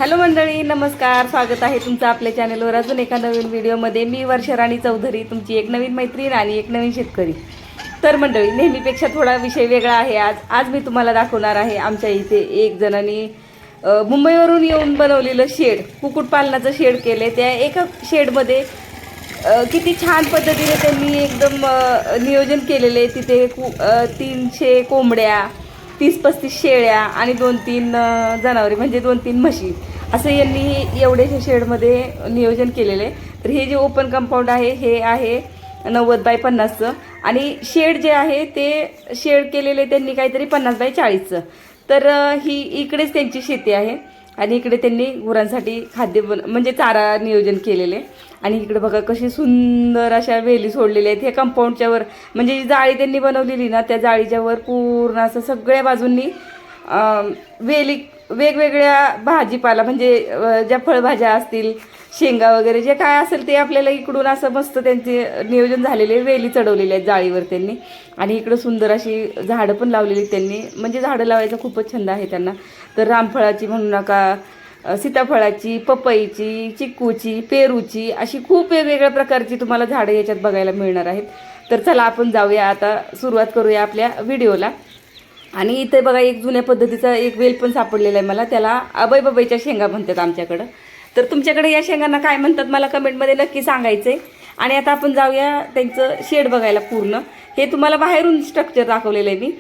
Hello मंडळी, नमस्कार. स्वागत आहे तुमचं आपल्या चॅनलवर अजून एका नवीन व्हिडिओमध्ये. मी वर्षा राणी चौधरी, तुमची एक नवीन मैत्रीण आणि एक नवीन शेतकरी. तर मंडळी, नेहमीपेक्षा थोडा विषय वेगळा आहे. आज मी तुम्हाला दाखवणार आहे आमच्या इथे एक जणांनी मुंबईवरून येऊन बनवलेलं शेड, कुक्कुटपालनाचं शेड केले. त्या एका शेडमध्ये किती छान पद्धतीने त्यांनी एकदम नियोजन केलेले. तिथे 300 कोंबड्या, 30-35 शेळ्या आणि 2-3 जनावरे म्हणजे 2-3 म्हशी, असं यांनी एवढ्याशा शेडमध्ये नियोजन केलेले. तर हे जे ओपन कंपाऊंड आहे हे आहे 90x50चं आणि शेड जे आहे ते शेड केलेले त्यांनी काहीतरी 50x40चं. तर ही इकडेच त्यांची शेती आहे आणि इकडे त्यांनी गुरांसाठी खाद्य म्हणजे चारा नियोजन केलेले. आणि इकडे बघा कशी सुंदर अशा वेली सोडलेल्या आहेत. हे कंपाऊंडच्या वर म्हणजे जी जाळी त्यांनी बनवलेली ना, त्या जाळीच्या वर पूर्ण असं सगळ्या बाजूंनी वेली, वेगवेगळ्या भाजीपाला म्हणजे ज्या फळभाज्या असतील, शेंगा वगैरे जे काय असेल ते आपल्याला इकडून असं मस्त त्यांचे नियोजन झालेले वेली चढवलेले आहेत जाळीवर त्यांनी. आणि इकडं सुंदर अशी झाडं पण लावलेली त्यांनी, म्हणजे झाडं लावायचा खूपच छंद आहे त्यांना. तर रामफळाची म्हणू नका, सीताफळाची, पपईची, चिक्कूची, पेरूची, अशी खूप वेगवेगळ्या प्रकारची तुम्हाला झाडं याच्यात बघायला मिळणार आहेत. तर चला आपण जाऊया, आता सुरुवात करूया आपल्या व्हिडिओला. आणि इथे बघा एक जुन्या पद्धतीचा एक वेल पण सापडलेला आहे मला, त्याला अभयबाबाईच्या शेंगा म्हणतात आमच्याकडं. तर तुमच्याकडे या शेंगांना काय म्हणतात मला कमेंटमध्ये नक्की सांगायचं आहे. आणि आता आपण जाऊया त्यांचं शेड बघायला पूर्ण. हे तुम्हाला बाहेरून स्ट्रक्चर दाखवलेलं आहे मी.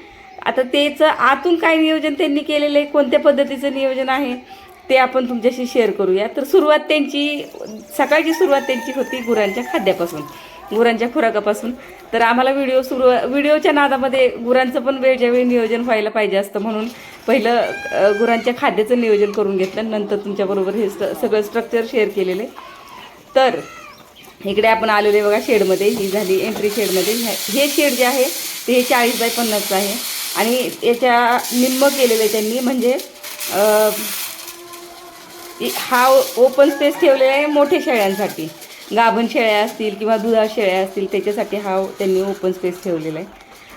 आता त्याचं आतून काय नियोजन त्यांनी केलेलं आहे, कोणत्या पद्धतीचं नियोजन आहे ते आपण तुमच्याशी शेअर करूया. तर सकाळची सुरुवात त्यांची होती गुरांच्या खाद्यापासून, गुरांच्या खुराकापासून. तर आम्हाला व्हिडिओच्या नादामध्ये गुरांचं पण वेळच्या वेळी नियोजन व्हायला पाहिजे असतं, म्हणून पहिलं गुरांच्या खाद्याचं नियोजन करून घेतलं, नंतर तुमच्याबरोबर हे सगळं स्ट्रक्चर शेअर केलेले. तर इकडे आपण आलेले बघा शेडमध्ये. ही झाली एंट्री शेडमध्ये. हे शेड जे आहे ते 40x50चं आहे आणि याच्या निम्म केलेलं आहे त्यांनी, म्हणजे हा ओपन स्पेस ठेवलेला आहे मोठ्या शेळ्यांसाठी. गाभण शेळ्या असतील किंवा दुधाळ शेळ्या असतील त्याच्यासाठी हा त्यांनी ओपन स्पेस ठेवलेला आहे.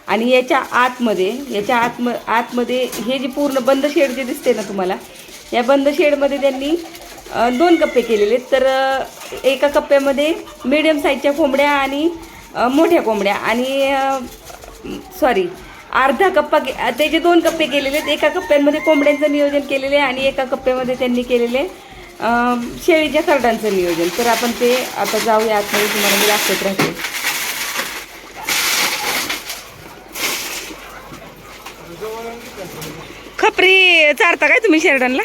आणि याच्या आतमध्ये हे जे पूर्ण बंद शेड जे दिसते ना तुम्हाला, या बंद शेडमध्ये त्यांनी 2 कप्पे केलेले. तर एका कप्प्यामध्ये मीडियम साईजच्या कोंबड्या आणि मोठ्या कोंबड्या आणि अर्धा कप्पा त्याचे 2 कप्पे केलेले आहेत. एका कप्प्यांमध्ये कोंबड्यांचं नियोजन केलेले आहे आणि एका कप्प्यामध्ये त्यांनी केलेले शेळीच्या खरडांचं नियोजन. तर आपण ते आता जाऊया आतमध्ये, तुम्हाला मी दाखवत राहते. खपरी चारता काय तुम्ही शेरडांना?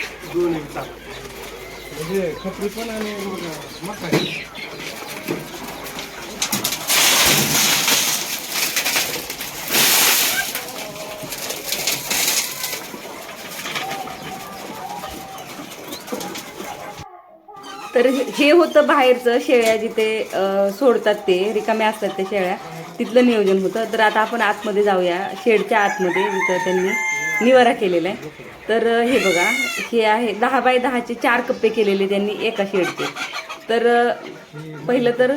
खपरी पण आणि तर हे होतं बाहेरचं, शेळ्या जिथे सोडतात ते रिकाम्या असतात त्या शेळ्या, तिथलं नियोजन होतं. तर आता आपण आतमध्ये जाऊया, शेडच्या आतमध्ये जिथं त्यांनी निवारा केलेला आहे. तर हे बघा, हे आहे 10x10चे 4 कप्पे केलेले त्यांनी एका शेडचे. तर पहिलं तर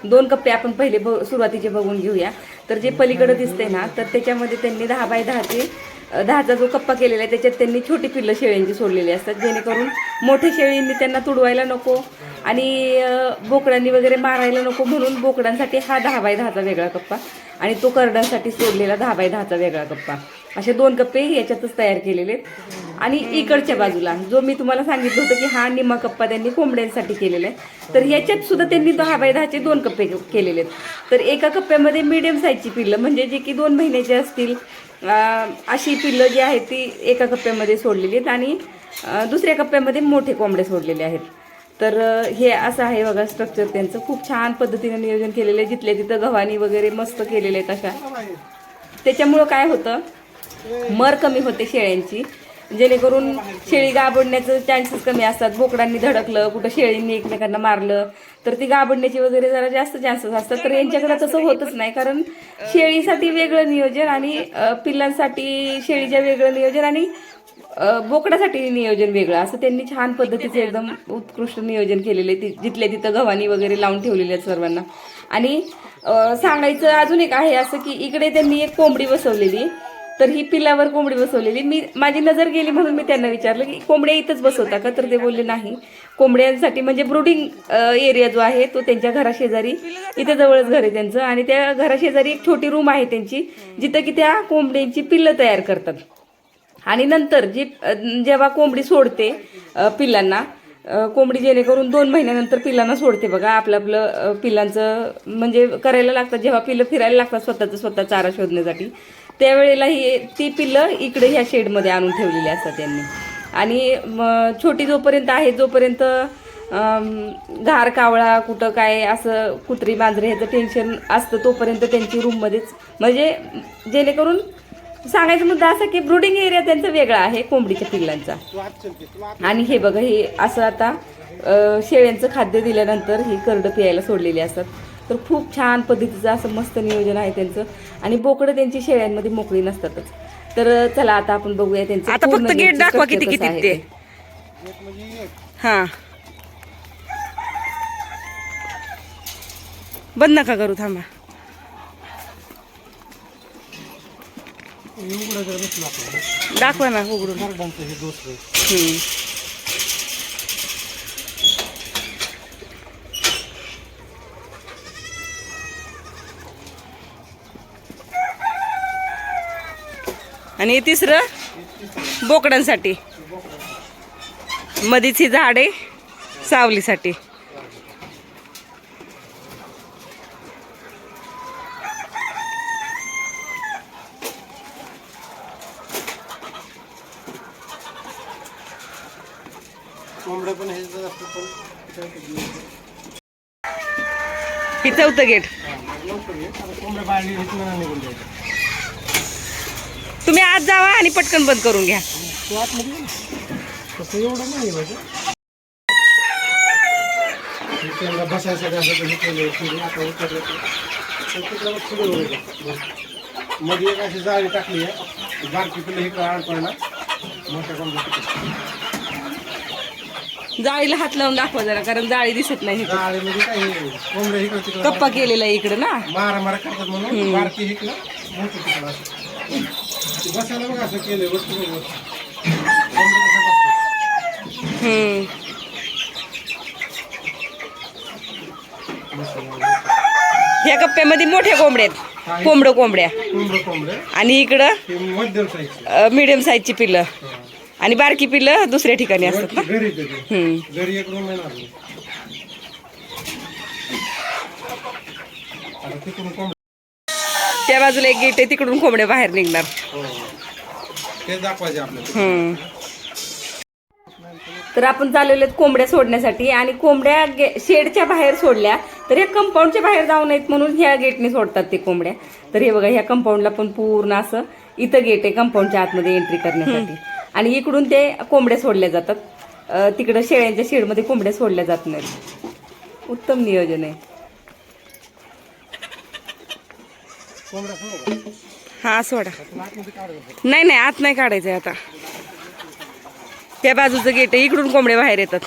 2 कप्पे आपण पहिले सुरुवातीचे बघून घेऊया. तर जे पलीकडे दिसते ना, तर त्याच्यामध्ये त्यांनी 10x10चा जो कप्पा केलेला आहे त्याच्यात त्यांनी छोटी पिल्लं शेळ्यांची सोडलेली असतात, जेणेकरून मोठ्या शेळींनी त्यांना तुडवायला नको आणि बोकडांनी वगैरे मारायला नको, म्हणून बोकडांसाठी हा 10x10चा वेगळा कप्पा आणि तो करडांसाठी सोडलेला 10x10चा वेगळा कप्पा, असे 2 कप्पे याच्यातच तयार केलेले आहेत. आणि इकडच्या बाजूला जो मी तुम्हाला सांगितलं होतं की हा निम्मा कप्पा त्यांनी कोंबड्यांसाठी केलेला आहे, तर ह्याच्यात सुद्धा त्यांनी 10x10चे 2 कप्पे केलेले आहेत. तर एका कप्प्यामध्ये मीडियम साईजची पिल्लं म्हणजे जे की 2 महिन्याची असतील अशी पिल्लं जी आहेत ती एका कप्प्यामध्ये सोडलेली आहेत आणि दुसऱ्या कप्प्यामध्ये मोठे कोंबडे सोडलेले आहेत. तर हे असं आहे बघा स्ट्रक्चर त्यांचं. खूप छान पद्धतीने नियोजन केलेलं आहे, जिथल्या तिथं गव्हाणी वगैरे मस्त केलेले आहेत अशा. त्याच्यामुळं काय होतं, मर कमी होते शेळ्यांची, जेणेकरून शेळी गाबडण्याचं चान्सेस कमी असतात. बोकडांनी धडकलं, कुठं शेळींनी एकमेकांना मारलं तर ती गाबडण्याची वगैरे जरा जास्त चान्सेस असतात. तर यांच्याकडे तसं होतच नाही, कारण शेळीसाठी वेगळं नियोजन आणि पिल्लांसाठी शेळीच्या वेगळं नियोजन आणि बोकडासाठी नियोजन वेगळं, असं त्यांनी छान पद्धतीचं एकदम उत्कृष्ट नियोजन केलेले. जिथल्या तिथं गव्हाणी वगैरे लावून ठेवलेले आहेत सर्वांना. आणि सांगायचं अजून एक आहे असं की इकडे त्यांनी एक कोंबडी बसवलेली, तर ही पिल्लावर कोंबडी बसवलेली. माझी नजर गेली म्हणून मी त्यांना विचारलं की कोंबड्या इथंच बसवता का? तर ते बोलले नाही, कोंबड्यांसाठी म्हणजे ब्रुडिंग एरिया जो आहे तो त्यांच्या घराशेजारी, इथे जवळच घर आहे त्यांचं, आणि त्या घराशेजारी एक छोटी रूम आहे त्यांची, जिथं की त्या कोंबड्यांची पिल्लं तयार करतात. आणि नंतर जेव्हा कोंबडी सोडते पिल्लांना, कोंबडी जेणेकरून 2 महिन्यानंतर पिल्लांना सोडते बघा, आपलं पिल्लांचं म्हणजे करायला लागतात, जेव्हा पिल्लं फिरायला लागतात स्वतः चारा शोधण्यासाठी, त्यावेळेला ती पिल्लं इकडे ह्या शेडमध्ये आणून ठेवलेली असतात त्यांनी. आणि छोटी जोपर्यंत आहे, जोपर्यंत घार कावळा कुठं काय असं कुत्री मांजरे ह्याचं टेन्शन असतं, तोपर्यंत त्यांची रूममध्येच, म्हणजे जेणेकरून सांगायचा मुद्दा असा की ब्रुडिंग एरिया त्यांचा वेगळा आहे कोंबडीच्या पिल्लांचा. आणि हे बघा, हे असं आता शेळ्यांचं खाद्य दिल्यानंतर ही करडं प्यायला सोडलेली असतात. तर खूप छान पद्धतीचं असं मस्त नियोजन आहे त्यांचं. आणि बोकडं त्यांची शेळ्यांमध्ये मोकळी नसतातच. तर चला आता आपण बघूया त्यांचं. आता फक्त गेट दाखवा किती किती ते. हां, बंद नका करू, थांबा. दाखवा ना उघडून. आणि तिसरं बोकडांसाठी, मधीच ही झाडे सावलीसाठी. ही 4थं गेट. तुम्ही आज जावा आणि पटकन बंद करून घ्या. बसायसाठी मध्ये एक अशी जाळी टाकली आहे, बारकी पिल्लं इकडे अडकवायला, मोठ्या कोंबड्या जाळीला हात लावून दाखवा जरा, कारण जाळी दिसत नाही. जाळीमध्ये काय कोंबड्या इकडे तिकडे कप्पा केलेला आहे इकडे ना, मारा करतात म्हणून बारकी इकडं मोठी तिकडं असं बसायला बघा असं केलंय वस्तू. ह्या कप्प्यामध्ये मोठ्या कोंबड्या आहेत, कोंबड्या, आणि इकडं मध्यम साईज मीडियम साईजची पिल्लं, आणि बारकी पिल्लं दुसऱ्या ठिकाणी असतात ना. घरी एक रूम येणार. त्या बाजूला एक गेट आहे, तिकडून कोंबड्या बाहेर निघणार. ते दाखवायचे आपल्याला. तर आपण चाललेलो कोंबड्या सोडण्यासाठी, आणि कोंबड्या शेडच्या बाहेर सोडल्या तर ह्या कंपाऊंडच्या बाहेर जाऊ नयेत म्हणून ह्या गेटने सोडतात ते कोंबड्या. तर हे बघा, ह्या कंपाऊंडला पण पूर्ण असं इथं गेट आहे कंपाऊंडच्या आतमध्ये एंट्री करण्यासाठी. आणि इकडून ते कोंबड्या सोडल्या जातात, तिकडं शेळ्यांच्या शेडमध्ये कोंबड्या सोडल्या जात नाहीत. उत्तम नियोजन आहे. हा सोडा. नाही आत नाही काढायचंय आता. त्या बाजूचं गेट आहे, इकडून कोंबड्या बाहेर येतात.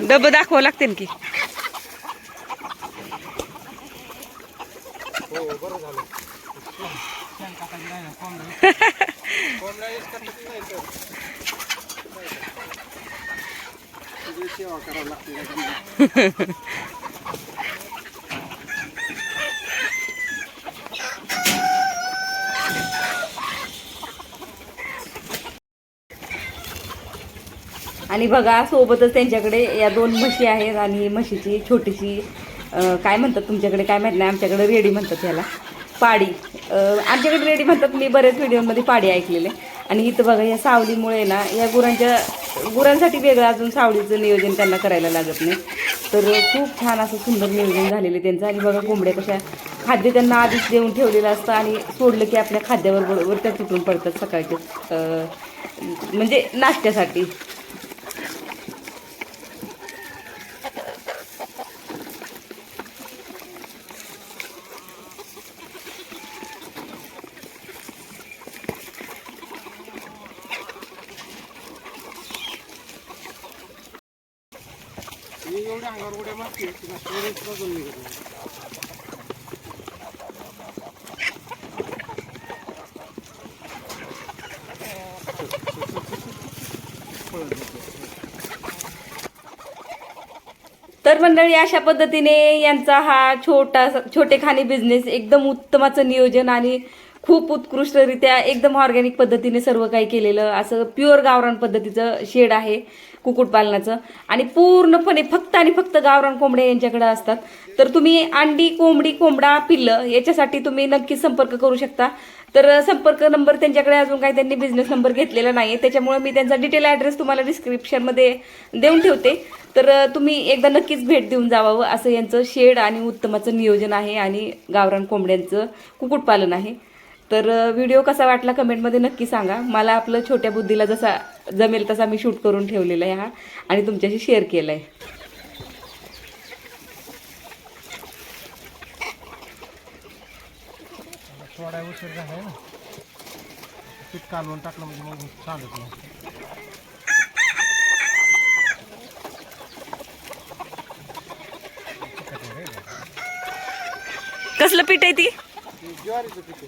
डबं दाखवावं लागतील की. आणि बघा, सोबतच त्यांच्याकडे या 2 म्हशी आहेत, आणि म्हशीची छोटीशी काय म्हणतात तुमच्याकडे काय माहित नाही, आमच्याकडे रेडी म्हणतात त्याला, पाडी. आमच्याकडे रेडी म्हणतात, मी बऱ्याच व्हिडिओमध्ये पाडी ऐकलेले. आणि इथं बघा, या सावलीमुळे ना या गुरांसाठी वेगळं अजून सावलीचं नियोजन त्यांना करायला लागत नाही. तर खूप छान असं सुंदर नियोजन झालेलं त्यांचं. आणि बघा, कोंबड्या कशा खाद्य त्यांना आधीच देऊन ठेवलेलं असतं, आणि सोडलं की आपल्या खाद्यावर बरोबर त्या तुटून पडतात सकाळचे म्हणजे नाश्त्यासाठी. मी एवढ्या अंगावर उड्या मारते की शरीरच बघून निघत नाही. तर मंडळी अशा पद्धतीने यांचा हा छोटेखानी बिझनेस एकदम उत्तमाचं नियोजन आणि खूप उत्कृष्टरित्या एकदम ऑर्गॅनिक पद्धतीने सर्व काही केलेलं असं प्युअर गावरान पद्धतीचं शेड आहे कुक्कुटपालनाचं. आणि पूर्णपणे फक्त आणि फक्त गावरान कोंबड्या यांच्याकडे असतात. तर तुम्ही अंडी, कोंबडी, कोंबडा, पिल्लं याच्यासाठी तुम्ही नक्कीच संपर्क करू शकता. तर संपर्क नंबर त्यांच्याकडे अजून काही त्यांनी बिझनेस नंबर घेतलेला नाही आहे, त्याच्यामुळे मी त्यांचा डिटेल ॲड्रेस तुम्हाला डिस्क्रिप्शनमध्ये देऊन ठेवते. तर तुम्ही एकदा नक्कीच भेट देऊन जावावं. असं यांचं शेड आणि उत्तमाचं नियोजन आहे आणि गावरान कोंबड्यांचं कुक्कुटपालन आहे. तर व्हिडिओ कसा वाटला कमेंटमध्ये नक्की सांगा. मला आपलं छोट्या बुद्धीला जसा जमेल तसा मी शूट करून ठेवलेला आहे हा आणि तुमच्याशी शेअर केला आहे. थोडा उशीर झाला ना, पीठ कालवून टाकलं म्हणजे मग चालत नाही. कसलं पीठ आहे ती? ज्वारीचं पीठ आहे.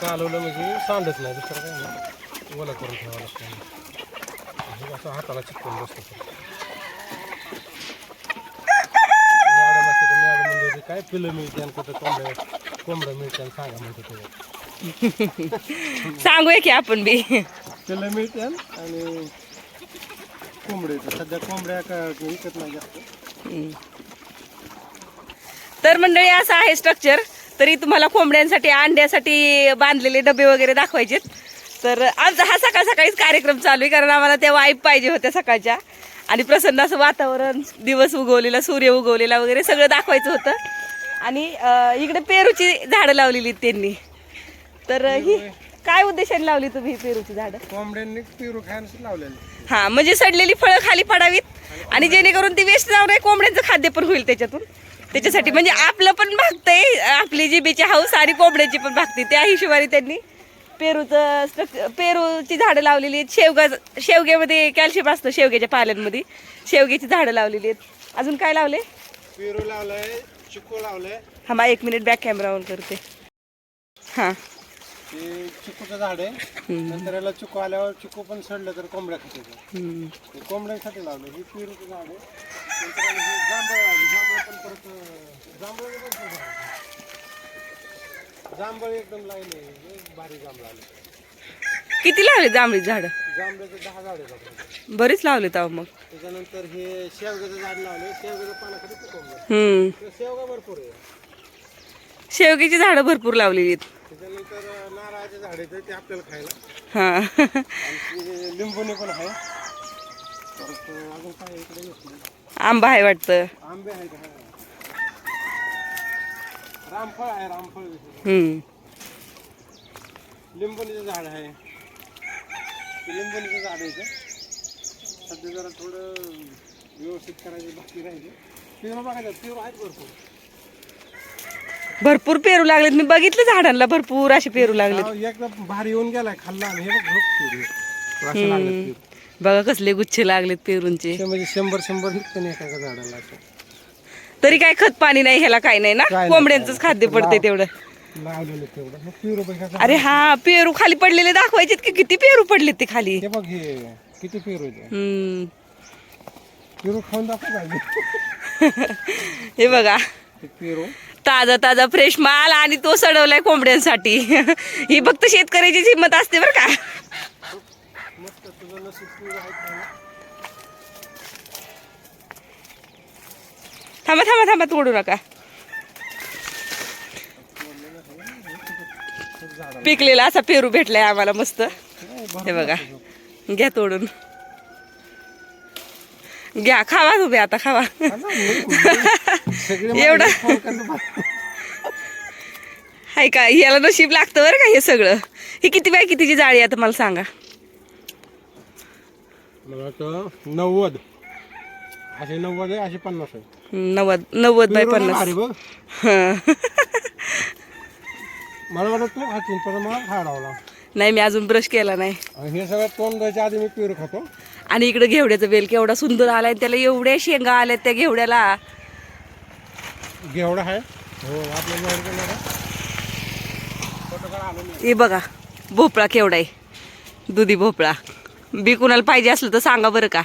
कालवलं म्हणजे सांडत नाही, दुसरं काय नाही. ओला करून ठेवावं लागतं. असं हाताला चिकटून बसतं. म्हणजे काय पिलं मिळते आणि कुठं कोंबडं मिळते आणि सांगा म्हणतो ते. सांगूया की आपण बी. पिलं मिळते आणि कोंबडे सध्या कोंबड्या विकत नाही जास्त. तर मंडळी असं आहे स्ट्रक्चर. तरी तुम्हाला कोंबड्यांसाठी अंड्यासाठी बांधलेले डबे वगैरे दाखवायचेत. तर आमचा हा सकाळ सकाळीच कार्यक्रम चालू आहे, कारण आम्हाला त्या वाईब पाहिजे होत्या सकाळच्या. आणि प्रसन्न असं वातावरण, दिवस उगवलेला, सूर्य उगवलेला वगैरे सगळं दाखवायचं होतं. आणि इकडे पेरूची झाडं लावलेली त्यांनी. तर ही काय उद्देशाने लावली तुम्ही पेरूची झाडं? कोंबड्यांनी पेरू खायला लावलेलं. हा, म्हणजे सडलेली फळं खाली पडावीत आणि जेणेकरून ती वेस्ट जाऊ नये, कोंबड्यांचं खाद्य पण होईल त्याच्यातून. त्याच्यासाठी म्हणजे आपलं पण भागतंय, आपली जिबीची हाऊस आणि कोंबड्याची पण भागते. त्या हिशोबाने त्यांनी पेरूची झाडं लावलेली आहेत. शेवग्यामध्ये कॅल्शियम असतं, शेवग्याच्या पाल्यांमध्ये शेवग्याची झाडं लावलेली आहेत. अजून काय लावले? पेरू लावलंय, चिकू लावलंय. हा, मा 1 मिनिट बॅक कॅमेरा ऑन करते. हा, हे चिकूचं झाड आहे. नंतर याला चिकू आल्यावर चिकू पण सडलं तर कोंबड्या खाते. कोंबड्यांसाठी लावलं. हे पेरूचं झाड आहे. नंतर हे जांभळ आली. जांभळ पण परत जांभळ एकदम लावले. भारी जांभळ आले. किती लावले जांभळी झाडं? जांभळाचे 10 झाड आहेत. बरीच लावले तर मग. त्याच्यानंतर हे शेवग्याचं झाड लावले. शेवग्याच्या पानाखाली कोंबड्या. शेवगा भरपूर आहे. शेवग्याची झाडं भरपूर लावलेली आहेत. त्याच्यानंतर नारळाचे झाड आहेत ते आपल्याला खायला. हा, आणि लिंबूने पण आहे. परत अजून काय इकडे नसले. आंबा आहे वाटतं. आंबे आहेत. रामफळ आहे. रामफळ लिंबूनीचं झाड आहे. लिंबूनीचं झाड आहे. सध्या जरा थोडं व्यवस्थित करायचं बाकी राहिले. पेरू बघायचं. पेरू आहेत भरपूर. भरपूर पेरू लागलेत. मी बघितलं झाडांना भरपूर असे पेरू लागलेत. एकदम भारी येऊन गेलाय. खाल्ला आणि हे बघ पेरू असं लागले. पेरू बघा कसले गुच्छे लागलेत पेरूंचे. म्हणजे 100 निघतं नाही एका झाडाला. तरी काय खत पाणी नाही ह्याला, काय नाही ना. कोंबड्यांचंच खाद्य पडतंय तेवढं. लावलेलं तेवढं. पेरू बघा. अरे हा, पेरू खाली पडलेले दाखवायचे की किती पेरू पडलेत ते खाली. हे बघ, हे किती पेरू आहेत. पेरू खाऊन दाखव पाहिजे. हे बघा, पेरू ताजा ताजा फ्रेश माल आणि तो सडवलाय कोंबड्यांसाठी. ही फक्त शेतकऱ्याची हिंमत असते बरं का. मस्त. तुझं नशीब पेरू आहेत. थांबा थांबा थांबा, तोडू नका. झाड पिकलेला असा पेरू भेटलाय आम्हाला मस्त. हे बघा, घ्या तोडून, घ्या, खावा तुम्ही आता, खावा. एवढं हाय का, याला नशीब लागतं बरं का हे सगळं. ही किती बाय कितीची जाळी आहे मला सांगा? मला वाटतं 90 असे 90 आहे, असे 50 आहे. 90 बाय 50. अरे बघ, हं. मला वाटतं तू खाशील पण मला खायला लावला. नाही, मी अजून ब्रश केला नाही. हे सगळं तोंड द्यायच्या आधी मी पेरू खातो. आणि इकडे घेवड्याचा वेल केवढा सुंदर आलाय, त्याला एवढ्या शेंगा आल्यात त्या घेवड्याला. घेवडा आहे हो आपल्या हे बघा, भोपळा केवढा आहे, दुधी भोपळा. बी कुणाला पाहिजे असलं तर सांगा बरं का.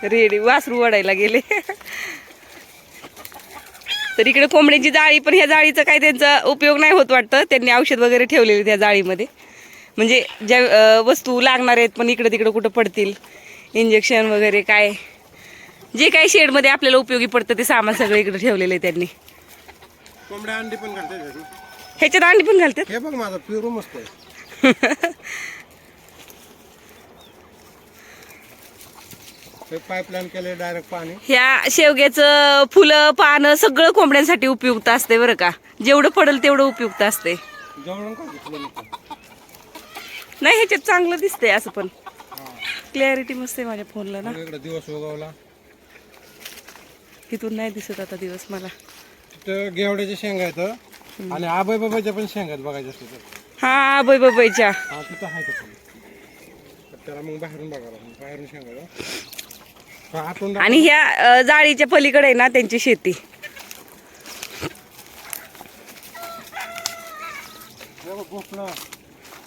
रेडी वासरू वडायला गेले. तर इकडे कोंबड्यांची जाळी, पण ह्या जाळीचा काही त्यांचा उपयोग नाही होत वाटतं. त्यांनी औषध वगैरे ठेवलेले त्या जाळीमध्ये, म्हणजे ज्या वस्तू लागणार आहेत पण इकडं तिकडं कुठं पडतील, इंजेक्शन वगैरे काय जे काही शेडमध्ये आपल्याला उपयोगी पडतं ते सामान सगळं इकडे ठेवलेलं आहे त्यांनी. कोंबड्या अंडी पण घालतात. ह्याच्यात अंडी पण घालतात. हे बघ माझा पेरू मस्त आहे. पाईपलाईन केले डायरेक्ट पाणी. ह्या शेवग्याचं फुलं पानं सगळं कोंबड्यांसाठी उपयुक्त असते बरं का. जेवढं पडेल तेवढं उपयुक्त असते. जवळून का घेतलं नाही, ह्याच्यात चांगलं दिसतंय असं, पण क्लॅरिटी मस्त आहे माझ्या फोनला ना. इकडे दिवस उगवला, इथून नाही दिसत आता दिवस मला. तिथं घेवड्याच्या शेंगा आहेत आणि आबाई बाबाच्या पण शेंगा आहेत बघायच्या असतील तर. हा, बाबाईच्या. हा तिथं आहे तर त्याला मग बाहेरून बघायला, बाहेरून शेंगा आतून. आणि ह्या जाळीच्या पलीकडे आहे ना त्यांची शेती.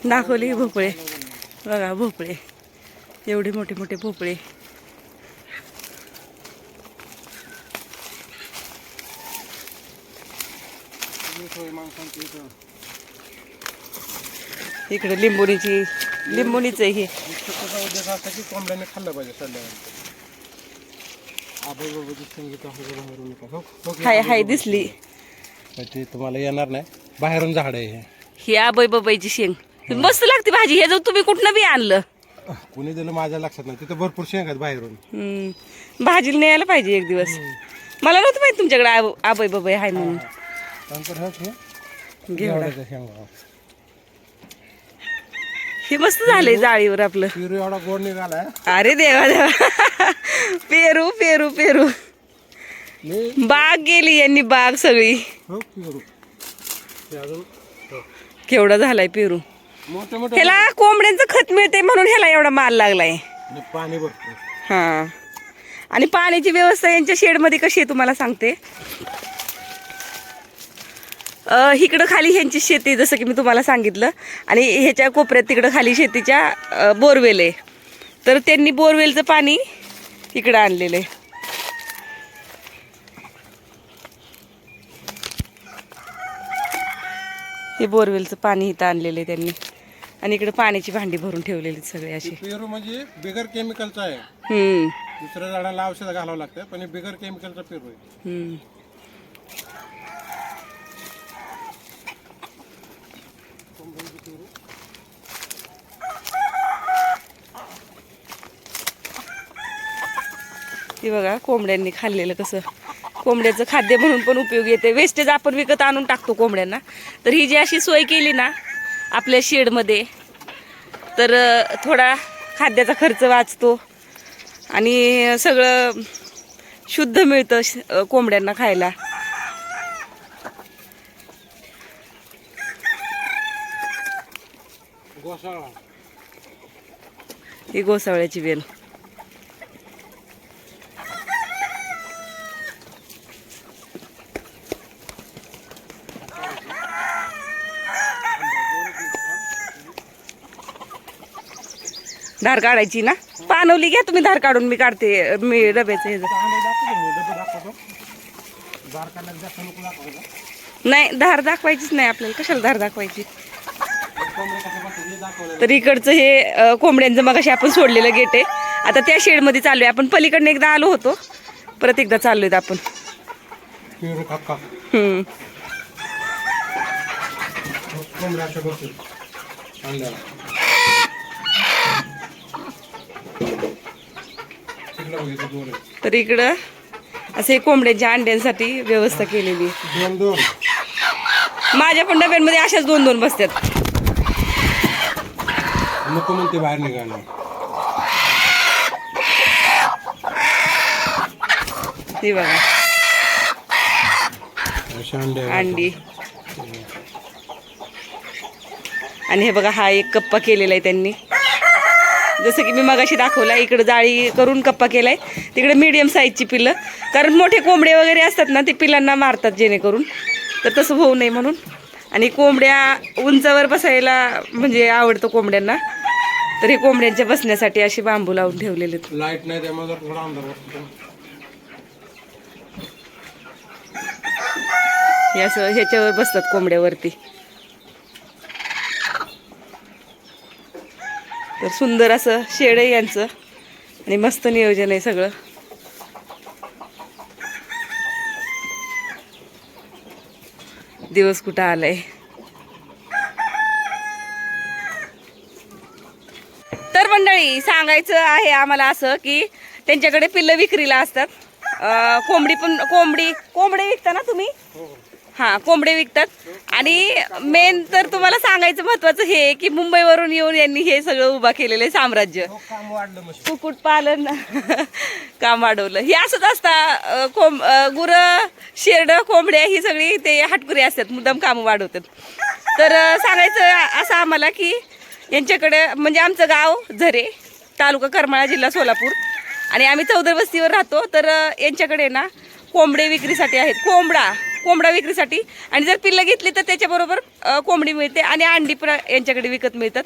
दाखवली भोपळे, बघा भोपळे, एवढे मोठे मोठे भोपळे. इकडे लिंबोणीच आहे हे. उद्देश असा की कोंबड्याने खाल्लं पाहिजे सडल्यानंतर. आबाई बाबाची शेंगी बाहेरून हाय हाय दिसली. ते तुम्हाला येणार नाही, बाहेरून झाड आहे हे. ही आबाई बाबाईची शेंग मस्त लागते भाजी. हे जर तुम्ही कुठनं बी आणलं, कुणी दिलं माझ्या लक्षात नाही. तिथं भरपूर शेंग आहेत बाहेरून. भाजीला न्यायला पाहिजे एक दिवस. मला नव्हतं माहिती तुमच्याकडे आबाई बाबाई आहे म्हणून. नंतर घेवडा शेंगा हे मस्त झालंय जाळीवर आपलं. पेरू एवढा गोड निघालाय. अरे देवा देवा, पेरू पेरू पेरू. बाग गेली यांनी, बाग सगळी. हो पेरू अजून केवढा झालाय पेरू. मोठे मोठे ह्याला कोंबड्यांचं खत मिळते म्हणून ह्याला एवढा माल लागलाय. पाणी भरपूर. हा, आणि पाण्याची व्यवस्था यांच्या शेडमध्ये कशी आहे तुम्हाला सांगते. इकडं खाली ह्यांची शेती जसं की मी तुम्हाला सांगितलं, आणि ह्याच्या कोपऱ्यात तिकडं खाली शेतीच्या बोरवेल आहे. तर त्यांनी बोरवेलचं पाणी इकडं आणलेलं आहे. हे बोरवेलचं पाणी इथं आणलेलं आहे त्यांनी, आणि इकडे पाण्याची भांडी भरून ठेवलेली सगळे अशी. पेरू म्हणजे बिगर केमिकलचा आहे. दुसऱ्या झाडाला औषध घालावं लागतं, पण हे बिगर केमिकलचा पेरू आहे. हे बघा कोंबड्यांनी खाल्लेलं कसं. कोंबड्याचं खाद्य म्हणून पण उपयोग येते. वेस्टेज आपण विकत आणून टाकतो कोंबड्यांना. तर ही जी अशी सोय केली ना आपल्या शेडमध्ये, तर थोडा खाद्याचा खर्च वाचतो आणि सगळं शुद्ध मिळतं कोंबड्यांना खायला. ही गोसावळ्याची वेल. धार काढायची ना, पानवली घ्या तुम्ही धार काढून, मी काढते. मी डब्याचं हे नाही, धार दाखवायचीच नाही आपल्याला. कशाला धार दाखवायची. कोंबडे कसे बसतात हे दाखवलं. तर इकडचं हे कोंबड्यांचं मगाशी आपण सोडलेलं गेट आहे. आता त्या शेडमध्ये चालू आहे. आपण पलीकडनं एकदा आलो होतो, परत एकदा चाललोय आपण. पिरू खक्का कोंबड्या अशा बसतात अंड्याला. तिकडं बघितलं दोन आहेत. तर इकडं असे कोंबड्यांच्या अंड्यांसाठी व्यवस्था केलेली आहे. दोन माझ्या पण डब्यांमध्ये अशाच 2-2 बसतात. नको म्हणते बाहेर निघायला. हे बघा अशा अंडे अंडी. आणि हे बघा हा एक कप्पा केलेला आहे त्यांनी, जसं की मी मगाशी दाखवला. इकडं जाळी करून कप्पा केलाय, तिकडे मीडियम साईजची पिल्लं, कारण मोठे कोंबडे वगैरे असतात ना ते पिल्लांना मारतात जेणेकरून, तर तसं होऊ नये म्हणून. आणि कोंबड्या उंचावर बसायला म्हणजे आवडतं कोंबड्यांना, तर हे कोंबड्यांच्या बसण्यासाठी अशी बांबू लावून ठेवलेले आहेत. लाईट नाही त्यामुळे थोडा अंधार बसतो. हे असं ह्याच्यावर बसतात कोंबड्यावरती. तर सुंदर असं शेड आहे यांचं आणि मस्त नियोजन आहे सगळं. दिवस कुठं आलाय. तर मंडळी सांगायचं आहे आम्हाला असं की त्यांच्याकडे पिल्लं विक्रीला असतात. कोंबडे विकता ना तुम्ही? हां, कोंबडे विकतात. आणि मेन तर तुम्हाला सांगायचं महत्वाचं हे की मुंबईवरून येऊन यांनी हे सगळं उभा केलेलं आहे साम्राज्य. काम वाढलं मग. कुक्कुटपालन काम वाढवलं. हे असंच असतं. गुरं, शेरडं, कोंबड्या ही सगळी ते हटकुरी असतात, मुद्दाम कामं वाढवतात. तर सांगायचं असं आम्हाला की यांच्याकडे म्हणजे आमचं गाव झरे, तालुका करमाळा, जिल्हा सोलापूर, आणि आम्ही चौदर वस्तीवर राहतो. तर यांच्याकडे ना कोंबडे विक्रीसाठी आहेत. कोंबडा विक्रीसाठी. आणि जर पिल्लं घेतली तर त्याच्याबरोबर कोंबडी मिळते आणि अंडी पण यांच्याकडे विकत मिळतात.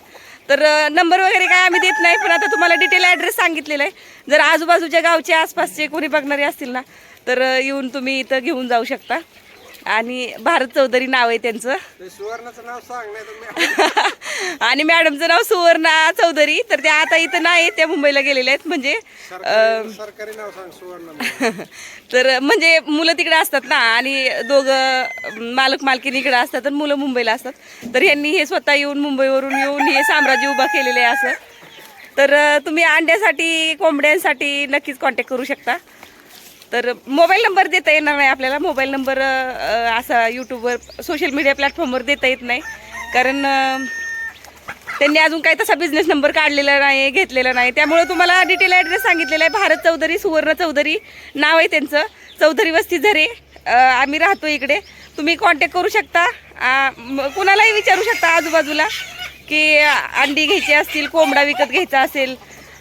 तर नंबर वगैरे काय आम्ही देत नाही, पण आता तुम्हाला डिटेल ॲड्रेस सांगितलेला आहे. जर आजूबाजूच्या गावचे आसपासचे कोणी बघणारे असतील ना तर येऊन तुम्ही इथं घेऊन जाऊ शकता. आणि भारत चौधरी नाव आहे त्यांचं. सुवर्णाचं नाव सांग नाही. आणि मॅडमचं नाव सुवर्णा चौधरी. तर त्या आता इथं नाही, त्या मुंबईला गेलेल्या आहेत. म्हणजे सरकारी नाव सांग सुवर्ण. तर म्हणजे मुलं तिकडे असतात ना, आणि दोघं मालक मालकीन इकडे असतात तर मुलं मुंबईला असतात. तर यांनी हे स्वतः येऊन मुंबईवरून येऊन हे साम्राज्य उभा केलेलं आहे असं. तर तुम्ही अंड्यासाठी, कोंबड्यांसाठी नक्कीच कॉन्टॅक्ट करू शकता. तर मोबाईल नंबर देता येणार नाही आपल्याला. मोबाईल नंबर असा यूट्यूबवर, सोशल मीडिया प्लॅटफॉर्मवर देता येत नाही, कारण त्यांनी अजून काही तसा बिझनेस नंबर काढलेला नाही, घेतलेला नाही. त्यामुळे तुम्हाला डिटेल ॲड्रेस सांगितलेला आहे. भारत चौधरी, सुवर्ण चौधरी नाव आहे त्यांचं. चौधरी वस्ती झरे. आम्ही राहतो इकडे. तुम्ही कॉन्टॅक्ट करू शकता. कुणालाही विचारू शकता आजूबाजूला की अंडी घ्यायची असतील, कोंबडा विकत घ्यायचा असेल.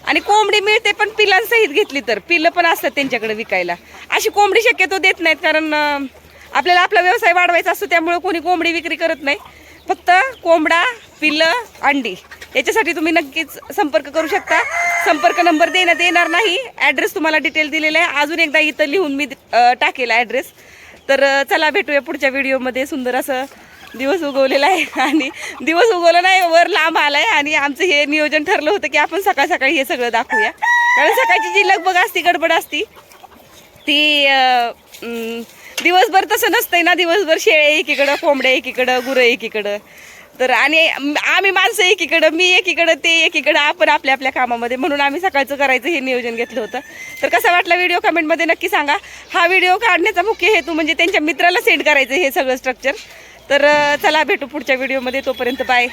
आणि कोंबडी मिळते पण पिलांसहित घेतली तर. पिल्लं पण असतात त्यांच्याकडे विकायला. अशी कोंबडी शक्यतो देत नाहीत, कारण आपल्याला आपला व्यवसाय वाढवायचा असतो. त्यामुळे कोणी कोंबडी विक्री करत नाही. फक्त कोंबडा, पिल्लं, अंडी याच्यासाठी तुम्ही नक्कीच संपर्क करू शकता. संपर्क नंबर देण्यात येणार नाही. ॲड्रेस तुम्हाला डिटेल दिलेला आहे. अजून एकदा इथं लिहून मी टाकेला ॲड्रेस. तर चला भेटूया पुढच्या व्हिडिओमध्ये. सुंदर असं दिवस उगवलेला आहे. आणि दिवस उगवला नाही, वर लांब आला आहे. आणि आमचं हे नियोजन ठरलं होतं की आपण सकाळ सकाळी हे सगळं दाखवूया, कारण सकाळची जी लगबग असती, गडबड असती ती दिवसभर तसं नसतंय ना. दिवसभर शेळे एकीकडं, कोंबड्या एकीकडं, गुरं एकीकडं. तर आणि आम्ही माणसं एकीकडं, मी एकीकडं, ते एकीकडं, आपण आपल्या आपल्या कामामध्ये. म्हणून आम्ही सकाळचं करायचं हे नियोजन घेतलं होतं. तर कसा वाटला व्हिडिओ कमेंटमध्ये नक्की सांगा. हा व्हिडिओ काढण्याचा मुख्य हेतू म्हणजे त्यांच्या मित्राला सेंड करायचं हे सगळं स्ट्रक्चर. तर चला भेटू पुढच्या व्हिडिओमध्ये. तोपर्यंत बाय.